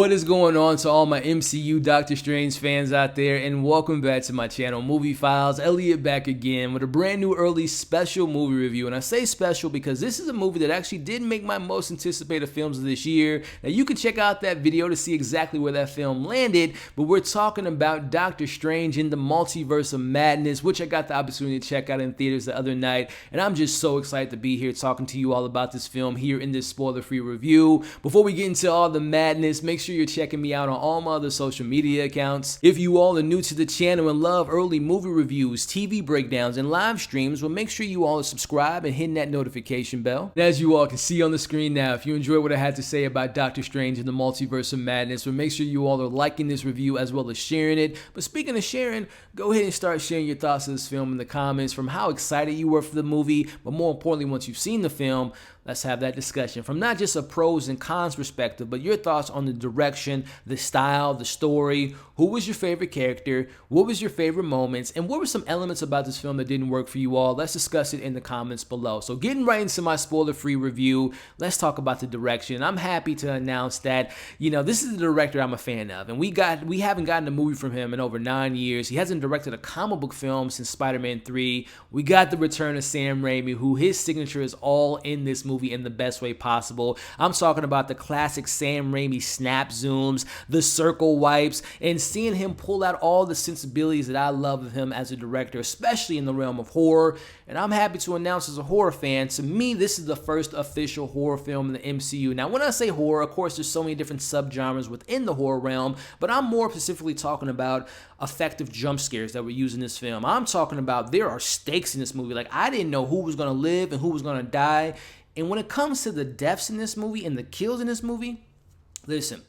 What is going on to all my MCU Doctor Strange fans out there, and welcome back to my channel, Movie Files. Elliot back again with a brand new early special movie review. And I say special because this is a movie that actually did make my most anticipated films of this year. Now you can check out that video to see exactly where that film landed, but we're talking about Doctor Strange in the Multiverse of Madness, which I got the opportunity to check out in theaters the other night. And I'm just so excited to be here talking to you all about this film here in this spoiler-free review. Before we get into all the madness, make sure you're checking me out on all my other social media accounts. If you all are new to the channel and love early movie reviews, TV breakdowns, and live streams, well, make sure you all are subscribed and hitting that notification bell. And as you all can see on the screen now, if you enjoyed what I had to say about Doctor Strange in the Multiverse of Madness, well, make sure you all are liking this review as well as sharing it. But speaking of sharing, go ahead and start sharing your thoughts of this film in the comments, from how excited you were for the movie, but more importantly, once you've seen the film, let's have that discussion from not just a pros and cons perspective, but your thoughts on the direction, the style, the story. Who was your favorite character? What was your favorite moments? And what were some elements about this film that didn't work for you all? Let's discuss it in the comments below. So getting right into my spoiler-free review, let's talk about the direction. I'm happy to announce that, this is the director I'm a fan of. And we haven't gotten a movie from him in over 9 years. He hasn't directed a comic book film since Spider-Man 3. We got the return of Sam Raimi, who his signature is all in this movie in the best way possible. I'm talking about the classic Sam Raimi snap zooms, the circle wipes, and seeing him pull out all the sensibilities that I love of him as a director, especially in the realm of horror. And I'm happy to announce, as a horror fan, to me, this is the first official horror film in the MCU. Now, when I say horror, of course, there's so many different subgenres within the horror realm, but I'm more specifically talking about effective jump scares that were used in this film. I'm talking about there are stakes in this movie. Like, I didn't know who was going to live and who was going to die. And when it comes to the deaths in this movie and the kills in this movie, listen,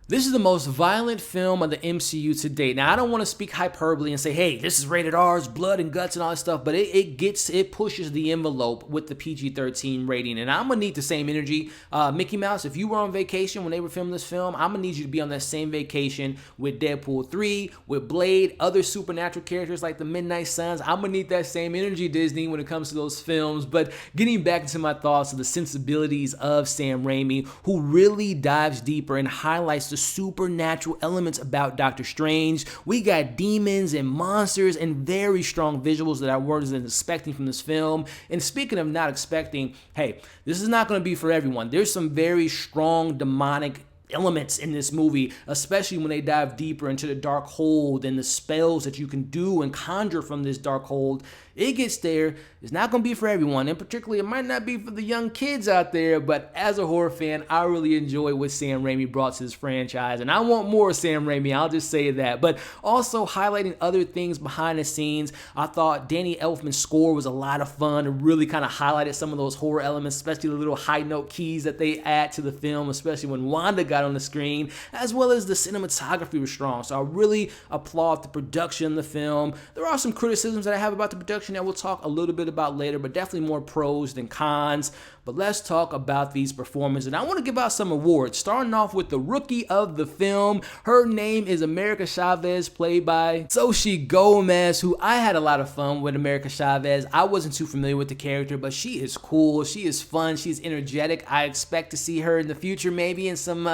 this is the most violent film of the MCU to date. Now, I don't want to speak hyperbole and say, hey, this is rated R, it's blood and guts and all that stuff, but it pushes the envelope with the PG-13 rating. And I'm going to need the same energy. Mickey Mouse, if you were on vacation when they were filming this film, I'm going to need you to be on that same vacation with Deadpool 3, with Blade, other supernatural characters like the Midnight Suns. I'm going to need that same energy, Disney, when it comes to those films. But getting back into my thoughts of the sensibilities of Sam Raimi, who really dives deeper and highlights the supernatural elements about Doctor Strange. We got demons and monsters and very strong visuals that I wasn't expecting from this film. And speaking of not expecting, hey, this is not going to be for everyone. There's some very strong demonic elements in this movie, especially when they dive deeper into the dark hold and the spells that you can do and conjure from this dark hold. It gets there. It's not going to be for everyone, and particularly it might not be for the young kids out there, but as a horror fan, I really enjoy what Sam Raimi brought to this franchise, and I want more Sam Raimi, I'll just say that. But also highlighting other things behind the scenes, I thought Danny Elfman's score was a lot of fun and really kind of highlighted some of those horror elements, especially the little high note keys that they add to the film, especially when Wanda got on the screen, as well as the cinematography was strong. So I really applaud the production of the film. There are some criticisms that I have about the production that we'll talk a little bit about later, but definitely more pros than cons. But let's talk about these performances. And I want to give out some awards, starting off with the rookie of the film. Her name is America Chavez, played by Xochitl Gomez, who I had a lot of fun with. America Chavez, I wasn't too familiar with the character, but she is cool, she is fun, she's energetic. I expect to see her in the future, maybe in some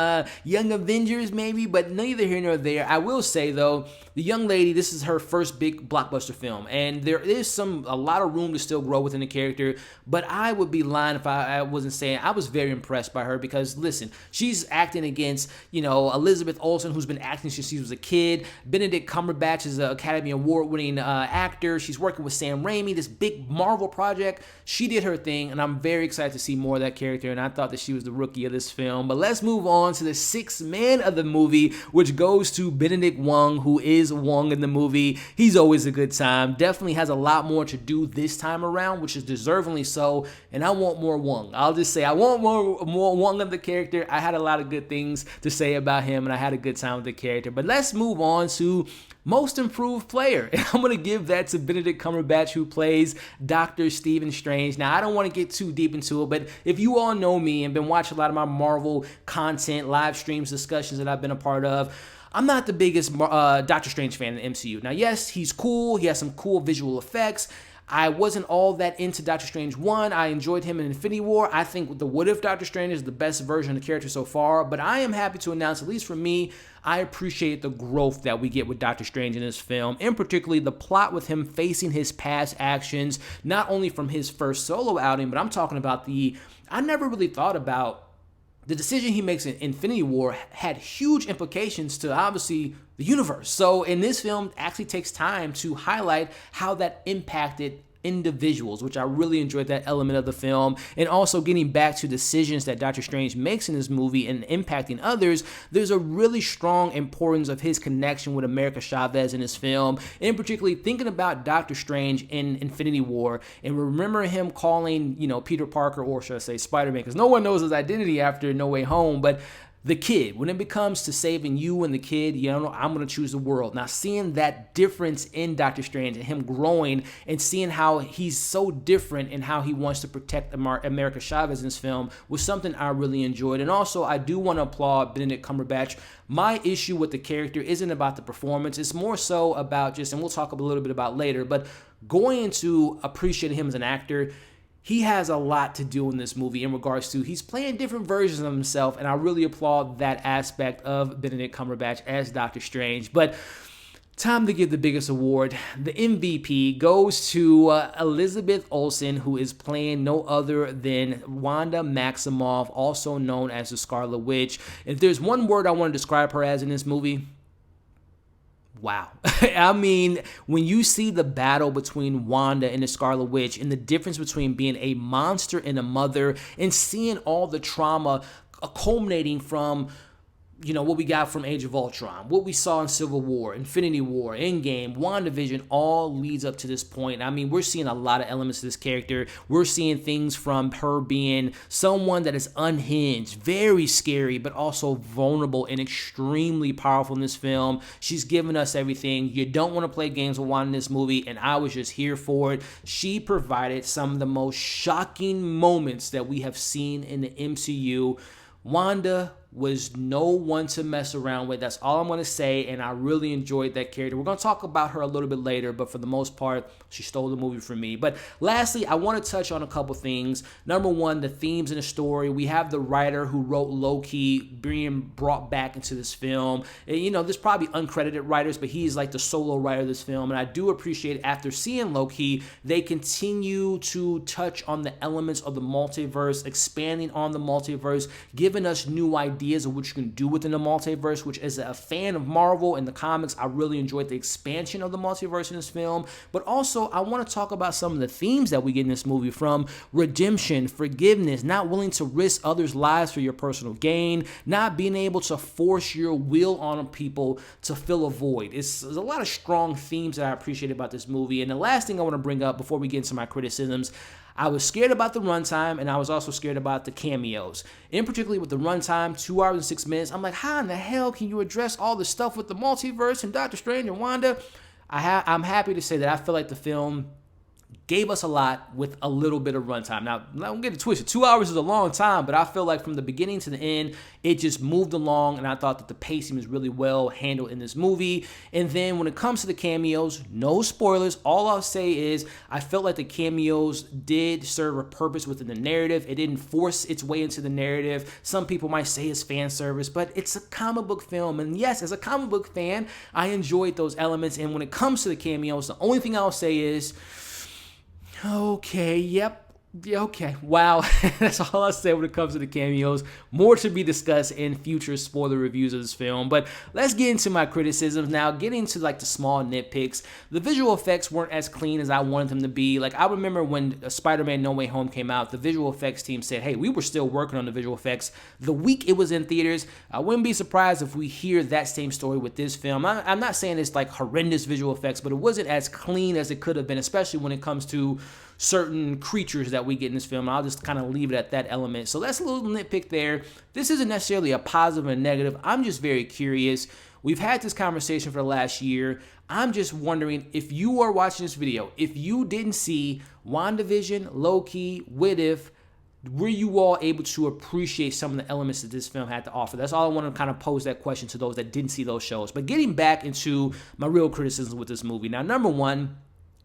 Young Avengers, maybe, but neither here nor there. I will say, though, the young lady, this is her first big blockbuster film, and there is a lot of room to still grow within the character, but I would be lying if I wasn't saying I was very impressed by her, because listen, she's acting against, Elizabeth Olsen, who's been acting since she was a kid. Benedict Cumberbatch is an Academy Award winning actor. She's working with Sam Raimi, this big Marvel project. She did her thing, and I'm very excited to see more of that character, and I thought that she was the rookie of this film. But let's move on to the sixth man of the movie, which goes to Benedict Wong, who is Wong in the movie. He's always a good time. Definitely has a lot more to do this time around, which is deservingly so, and I want more Wong. I'll just say I want more Wong of the character. I had a lot of good things to say about him, and I had a good time with the character. But let's move on to most improved player. And I'm going to give that to Benedict Cumberbatch, who plays Dr. Stephen Strange. Now, I don't want to get too deep into it, but if you all know me and been watching a lot of my Marvel content, live streams, discussions that I've been a part of, I'm not the biggest Doctor Strange fan in the MCU. Now, yes, he's cool. He has some cool visual effects. I wasn't all that into Doctor Strange 1. I enjoyed him in Infinity War. I think the What If Doctor Strange is the best version of the character so far, but I am happy to announce, at least for me, I appreciate the growth that we get with Doctor Strange in this film, and particularly the plot with him facing his past actions, not only from his first solo outing, but I'm talking about I never really thought about the decision he makes in Infinity War had huge implications to, obviously, the universe. So in this film, it actually takes time to highlight how that impacted individuals, which I really enjoyed that element of the film. And also getting back to decisions that Doctor Strange makes in this movie and impacting others, there's a really strong importance of his connection with America Chavez in this film, and particularly thinking about Doctor Strange in Infinity War and remember him calling, Peter Parker, or should I say Spider-Man, because no one knows his identity after No Way Home, but the kid. When it comes to saving you and the kid, I'm going to choose the world. Now, seeing that difference in Doctor Strange and him growing and seeing how he's so different and how he wants to protect America Chavez in this film was something I really enjoyed. And also, I do want to applaud Benedict Cumberbatch. My issue with the character isn't about the performance. It's more so about just, and we'll talk a little bit about later, but going into appreciating him as an actor, he has a lot to do in this movie in regards to he's playing different versions of himself, and I really applaud that aspect of Benedict Cumberbatch as Doctor Strange. But time to give the biggest award. The MVP goes to Elizabeth Olsen, who is playing no other than Wanda Maximoff, also known as the Scarlet Witch. If there's one word I want to describe her as in this movie, wow. I mean, when you see the battle between Wanda and the Scarlet Witch and the difference between being a monster and a mother and seeing all the trauma culminating from what we got from Age of Ultron, what we saw in Civil War, Infinity War, Endgame, WandaVision, all leads up to this point. I mean, we're seeing a lot of elements of this character. We're seeing things from her being someone that is unhinged, very scary, but also vulnerable and extremely powerful in this film. She's given us everything. You don't want to play games with Wanda in this movie, and I was just here for it. She provided some of the most shocking moments that we have seen in the MCU. Wanda was no one to mess around with. That's all I'm going to say, and I really enjoyed that character. We're going to talk about her a little bit later, but for the most part, she stole the movie from me. But lastly, I want to touch on a couple things. Number one, the themes in the story. We have the writer who wrote Loki being brought back into this film. And, there's probably uncredited writers, but he's like the solo writer of this film, and I do appreciate after seeing Loki, they continue to touch on the elements of the multiverse, expanding on the multiverse, giving us new ideas of what you can do within the multiverse, which as a fan of Marvel and the comics, I really enjoyed the expansion of the multiverse in this film. But also, I want to talk about some of the themes that we get in this movie, from redemption, forgiveness, not willing to risk others' lives for your personal gain, not being able to force your will on people to fill a void. There's a lot of strong themes that I appreciate about this movie. And the last thing I want to bring up before we get into my criticisms, I was scared about the runtime, and I was also scared about the cameos. In particularly with the runtime, 2 hours and 6 minutes, I'm like, how in the hell can you address all the stuff with the multiverse and Doctor Strange and Wanda? I'm happy to say that I feel like the film gave us a lot with a little bit of runtime. Now, don't get it twisted. 2 hours is a long time, but I feel like from the beginning to the end, it just moved along, and I thought that the pacing was really well handled in this movie. And then when it comes to the cameos, no spoilers. All I'll say is I felt like the cameos did serve a purpose within the narrative. It didn't force its way into the narrative. Some people might say it's fan service, but it's a comic book film. And yes, as a comic book fan, I enjoyed those elements. And when it comes to the cameos, the only thing I'll say is, okay, yep. Yeah, okay. Wow. That's all I'll say when it comes to the cameos. More to be discussed in future spoiler reviews of this film. But let's get into my criticisms now. Getting to the small nitpicks. The visual effects weren't as clean as I wanted them to be. I remember when Spider-Man No Way Home came out, the visual effects team said, hey, we were still working on the visual effects the week it was in theaters. I wouldn't be surprised if we hear that same story with this film. I'm not saying it's horrendous visual effects, but it wasn't as clean as it could have been, especially when it comes to certain creatures that we get in this film. I'll just kind of leave it at that element. So that's a little nitpick there. This isn't necessarily a positive or a negative. I'm just very curious. We've had this conversation for the last year. I'm just wondering, if you are watching this video, if you didn't see WandaVision, Loki, What If, were you all able to appreciate some of the elements that this film had to offer? That's all I want to kind of pose that question to those that didn't see those shows. But getting back into my real criticisms with this movie. Now, number one,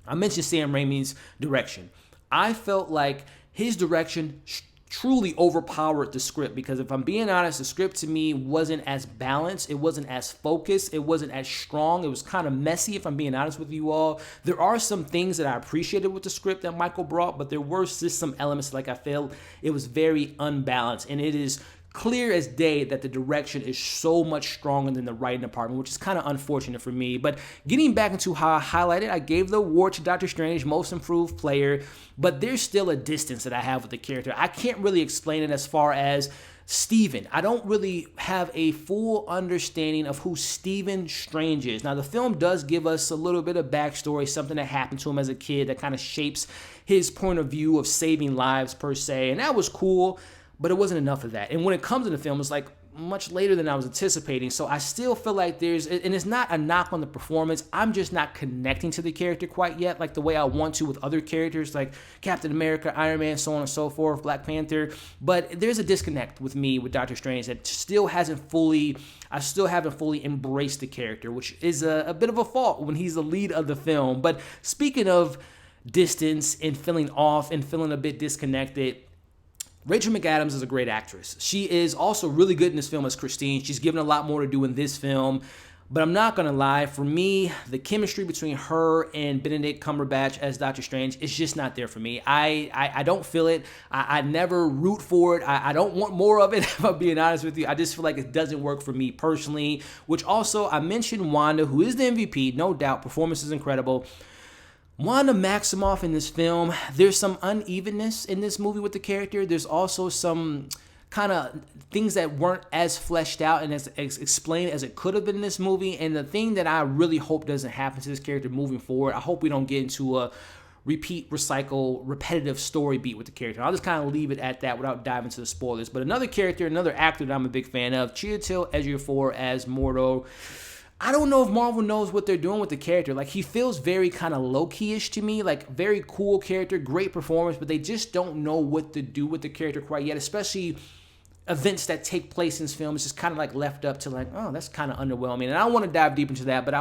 I mentioned Sam Raimi's direction. I felt like his direction truly overpowered the script, because if I'm being honest, the script to me wasn't as balanced, it wasn't as focused, it wasn't as strong, it was kind of messy, if I'm being honest with you all. There are some things that I appreciated with the script that Michael brought, but there were just some elements like I felt it was very unbalanced, and it is clear as day that the direction is so much stronger than the writing department, which is kind of unfortunate for me. But getting back into how I highlighted, I gave the award to Doctor Strange, Most Improved Player, but there's still a distance that I have with the character. I can't really explain it as far as Stephen. I don't really have a full understanding of who Stephen Strange is. Now, the film does give us a little bit of backstory, something that happened to him as a kid that kind of shapes his point of view of saving lives per se, and that was cool. But it wasn't enough of that. And when it comes to the film, it's like much later than I was anticipating. So I still feel like there's, and it's not a knock on the performance, I'm just not connecting to the character quite yet, like the way I want to with other characters like Captain America, Iron Man, so on and so forth, Black Panther. But there's a disconnect with me with Doctor Strange that still hasn't fully, I still haven't fully embraced the character, which is a bit of a fault when he's the lead of the film. But speaking of distance and feeling off and feeling a bit disconnected, Rachel McAdams is a great actress. She is also really good in this film as Christine. She's given a lot more to do in this film. But I'm not going to lie, for me, the chemistry between her and Benedict Cumberbatch as Doctor Strange is just not there for me. I don't feel it. I never root for it. I don't want more of it, if I'm being honest with you. I just feel like it doesn't work for me personally, which also, I mentioned Wanda, who is the MVP, no doubt. Performance is incredible. Wanda Maximoff in this film, there's some unevenness in this movie with the character. There's also some kind of things that weren't as fleshed out and as explained as it could have been in this movie. And the thing that I really hope doesn't happen to this character moving forward, I hope we don't get into a repeat, recycle, repetitive story beat with the character. I'll just kind of leave it at that without diving into the spoilers. But another character, another actor that I'm a big fan of, Chiwetel Ejiofor as Mordo. I don't know if Marvel knows what they're doing with the character. Like, he feels very kind of low-key-ish to me, like very cool character, great performance, but they just don't know what to do with the character quite yet, especially events that take place in this film. It's just kind of like left up to like, oh, that's kind of underwhelming. And I don't want to dive deep into that, but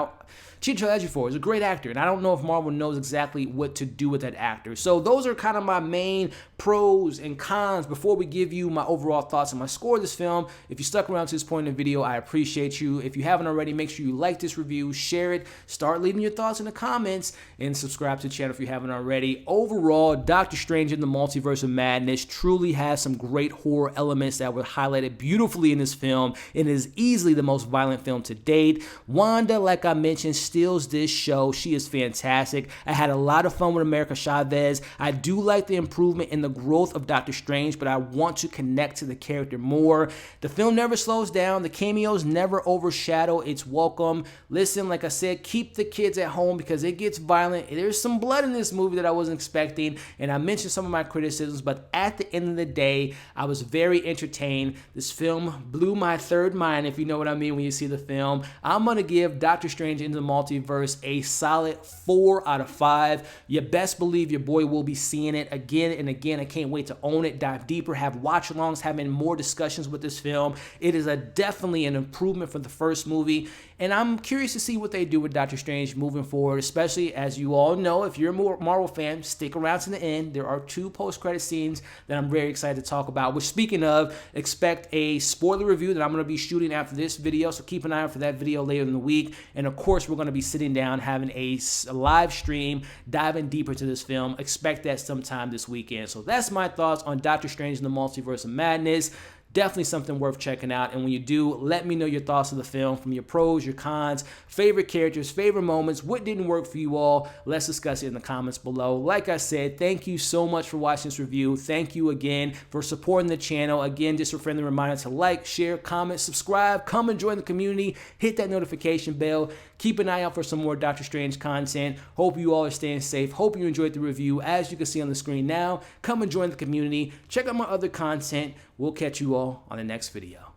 Chiwetel Ejiofor is a great actor, and I don't know if Marvel knows exactly what to do with that actor. So those are kind of my main pros and cons before we give you my overall thoughts and my score of this film. If you stuck around to this point in the video, I appreciate you. If you haven't already, make sure you like this review, share it, start leaving your thoughts in the comments, and subscribe to the channel if you haven't already. Overall, Doctor Strange in the Multiverse of Madness truly has some great horror elements that were highlighted beautifully in this film, and is easily the most violent film to date. Wanda, like I mentioned, steals this show. She is fantastic. I had a lot of fun with America Chavez. I do like the improvement in the growth of Doctor Strange, but I want to connect to the character more. The film never slows down. The cameos never overshadow its welcome. Listen, like I said, keep the kids at home because it gets violent. There's some blood in this movie that I wasn't expecting, and I mentioned some of my criticisms, but at the end of the day, I was very entertained. This film blew my third mind, if you know what I mean when you see the film. I'm going to give Doctor Strange Into the Multiverse a solid 4 out of 5. You best believe your boy will be seeing it again and again. I can't wait to own it, dive deeper, have watch-alongs, having more discussions with this film. It is definitely an improvement from the first movie, and I'm curious to see what they do with Doctor Strange moving forward, especially as you all know, if you're a Marvel fan, stick around to the end. There are 2 post-credit scenes that I'm very excited to talk about, which, speaking of, expect a spoiler review that I'm going to be shooting after this video, so keep an eye out for that video later in the week. And of course, we're going to be sitting down, having a live stream, diving deeper to this film. Expect that sometime this weekend. So that's my thoughts on Doctor Strange in the Multiverse of Madness. Definitely something worth checking out. And when you do, let me know your thoughts of the film, from your pros, your cons, favorite characters, favorite moments, what didn't work for you all. Let's discuss it in the comments below. Like I said, thank you so much for watching this review. Thank you again for supporting the channel. Again, just a friendly reminder to like, share, comment, subscribe, come and join the community, hit that notification bell. Keep an eye out for some more Doctor Strange content. Hope you all are staying safe. Hope you enjoyed the review. As you can see on the screen now, come and join the community. Check out my other content. We'll catch you all on the next video.